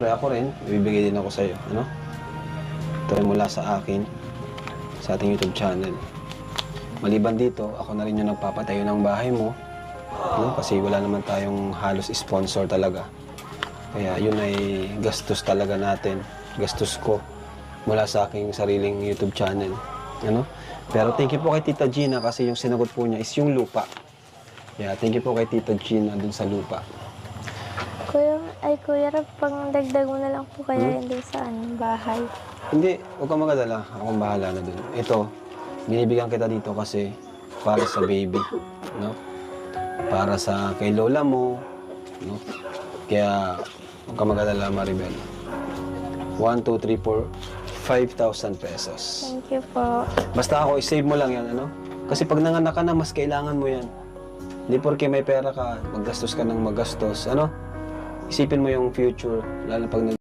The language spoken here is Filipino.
syempre ako rin, ibibigay din ako sa'yo, ano? Ito rin mula sa akin, sa ating YouTube channel. Maliban dito, ako na rin yung nagpapatayo ng bahay mo, no? Kasi wala naman tayong halos sponsor talaga. Kaya yun ay gastos talaga natin, gastos ko mula sa aking sariling YouTube channel, ano? Pero thank you po kay Tita Gina kasi yung sinagot po niya is yung lupa. Yeah, thank you po kay Tita Gina dun sa lupa. Kuya Rab, pang dagdag mo na lang po kaya yun dun sa bahay. Hindi, huwag kang magadala. Akong bahala na dun. Ito, binibigyan kita dito kasi para sa baby, no? Para sa kay lola mo, no? Kaya, huwag kang magadala, Maribel. 1, 2, 3, 4, 5,000 pesos. Thank you po. Basta ako, isave mo lang yan, ano? Kasi pag nanganak ka na, mas kailangan mo yan. Hindi porke may pera ka, maggastos ka ng maggastos, ano? Isipin mo yung future, lalo pag